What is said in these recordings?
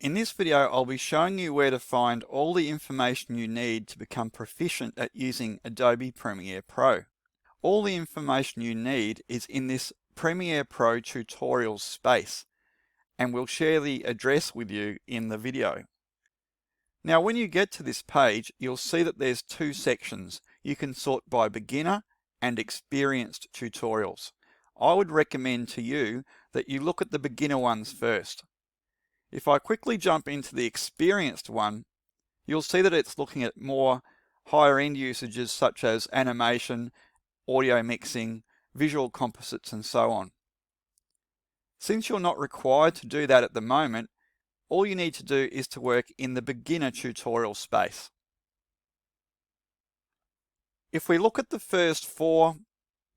In this video, I'll be showing you where to find all the information you need to become proficient at using Adobe Premiere Pro. All the information you need is in this Premiere Pro tutorials space, and we'll share the address with you in the video. Now, when you get to this page, you'll see that there's two sections. You can sort by beginner and experienced tutorials. I would recommend to you that you look at the beginner ones first. If I quickly jump into the experienced one, you'll see that it's looking at more higher end usages such as animation, audio mixing, visual composites, and so on. Since you're not required to do that at the moment, all you need to do is to work in the beginner tutorial space. If we look at the first 4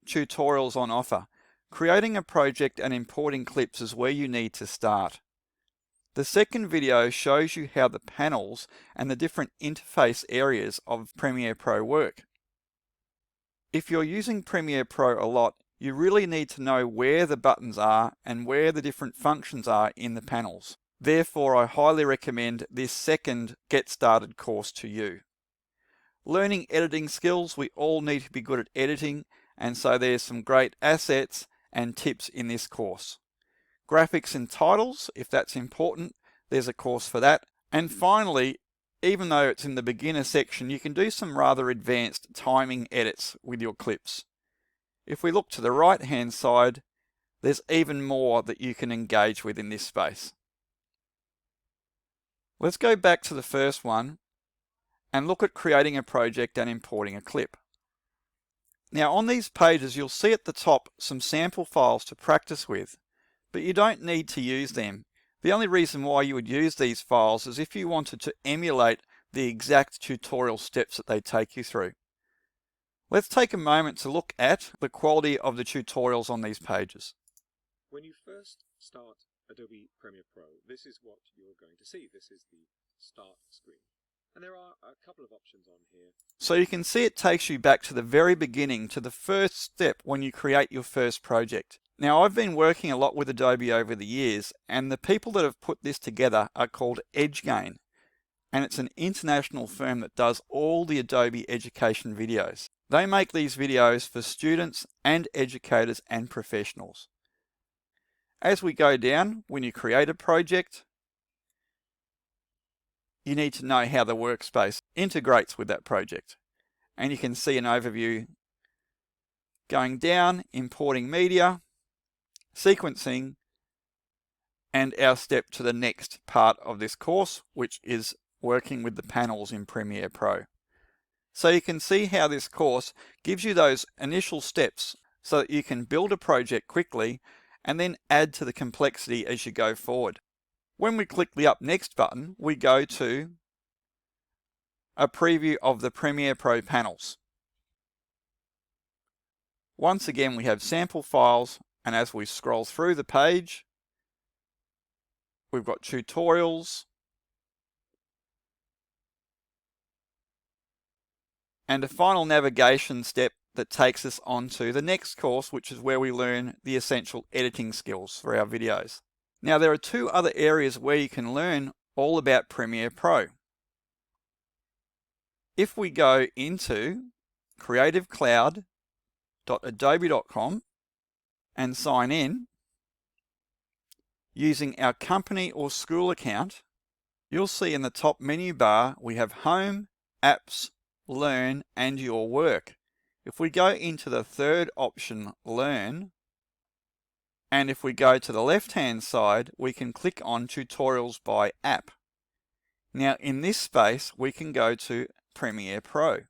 tutorials on offer, creating a project and importing clips is where you need to start. The second video shows you how the panels and the different interface areas of Premiere Pro work. If you're using Premiere Pro a lot, you really need to know where the buttons are and where the different functions are in the panels. Therefore, I highly recommend this second Get Started course to you. Learning editing skills, we all need to be good at editing, and so there's some great assets and tips in this course. Graphics and titles, if that's important, there's a course for that. And finally, even though it's in the beginner section, you can do some rather advanced timing edits with your clips. If we look to the right hand side, there's even more that you can engage with in this space. Let's go back to the first one and look at creating a project and importing a clip. Now on these pages, you'll see at the top some sample files to practice with, but you don't need to use them. The only reason why you would use these files is if you wanted to emulate the exact tutorial steps that they take you through. Let's take a moment to look at the quality of the tutorials on these pages. When you first start Adobe Premiere Pro, this is what you're going to see. This is the start screen. And there are a couple of options on here. So you can see it takes you back to the very beginning, to the first step when you create your first project. Now, I've been working a lot with Adobe over the years, and the people that have put this together are called EdgeGain, and it's an international firm that does all the Adobe education videos. They make these videos for students and educators and professionals. As we go down, when you create a project, you need to know how the workspace integrates with that project. And you can see an overview going down, importing media, sequencing, and our step to the next part of this course, which is working with the panels in Premiere Pro. So you can see how this course gives you those initial steps so that you can build a project quickly and then add to the complexity as you go forward. When we click the Up Next button, we go to a preview of the Premiere Pro panels. Once again, we have sample files, and as we scroll through the page, we've got tutorials and a final navigation step that takes us on to the next course, which is where we learn the essential editing skills for our videos. Now, there are 2 other areas where you can learn all about Premiere Pro. If we go into creativecloud.adobe.com and sign in using our company or school account, you'll see in the top menu bar we have Home, Apps, Learn, and Your Work. If we go into the third option, Learn, and if we go to the left-hand side, we can click on Tutorials by App. Now in this space, we can go to Premiere Pro.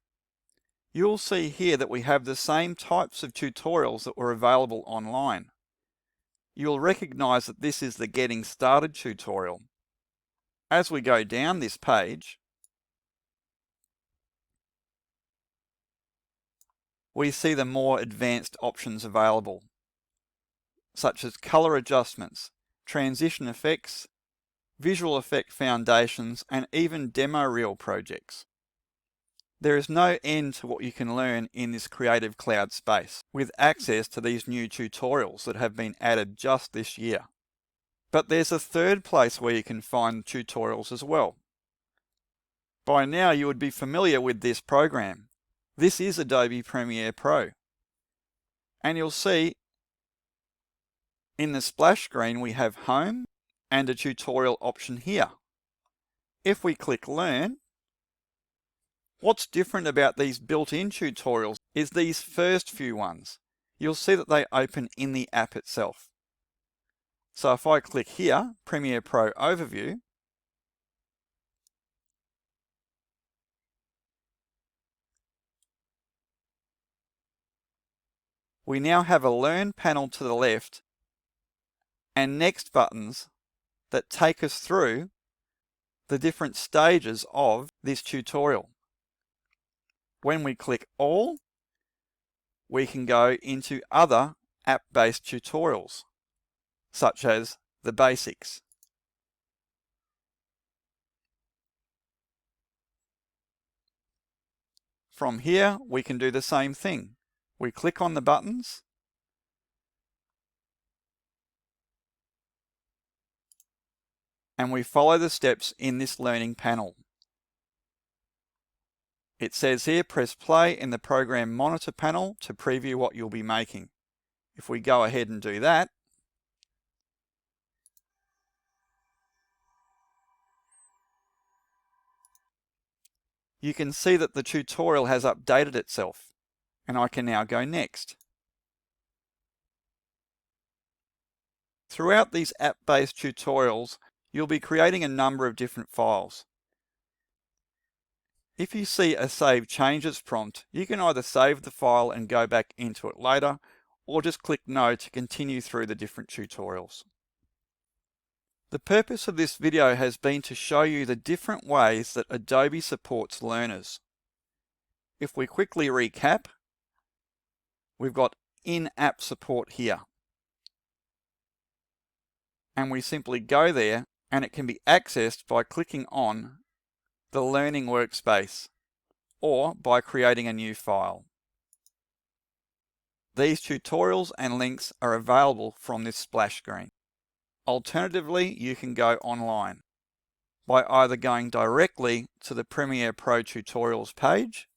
You'll see here that we have the same types of tutorials that were available online. You'll recognize that this is the Getting Started tutorial. As we go down this page, we see the more advanced options available, such as color adjustments, transition effects, visual effect foundations, and even demo reel projects. There is no end to what you can learn in this Creative Cloud space with access to these new tutorials that have been added just this year. But there's a third place where you can find tutorials as well. By now you would be familiar with this program. This is Adobe Premiere Pro. And you'll see in the splash screen we have Home and a tutorial option here. If we click Learn, what's different about these built-in tutorials is these first few ones. You'll see that they open in the app itself. So if I click here, Premiere Pro Overview, we now have a Learn panel to the left and Next buttons that take us through the different stages of this tutorial. When we click All, we can go into other app-based tutorials, such as the basics. From here, we can do the same thing. We click on the buttons, and we follow the steps in this learning panel. It says here, press play in the program monitor panel to preview what you'll be making. If we go ahead and do that, you can see that the tutorial has updated itself, and I can now go next. Throughout these app-based tutorials, you'll be creating a number of different files. If you see a Save Changes prompt, you can either save the file and go back into it later, or just click No to continue through the different tutorials. The purpose of this video has been to show you the different ways that Adobe supports learners. If we quickly recap, we've got in-app support here. And we simply go there, and it can be accessed by clicking on the Learning Workspace or by creating a new file. These tutorials and links are available from this splash screen. Alternatively, you can go online by either going directly to the Premiere Pro Tutorials page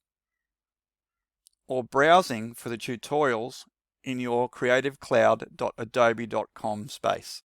or browsing for the tutorials in your creativecloud.adobe.com space.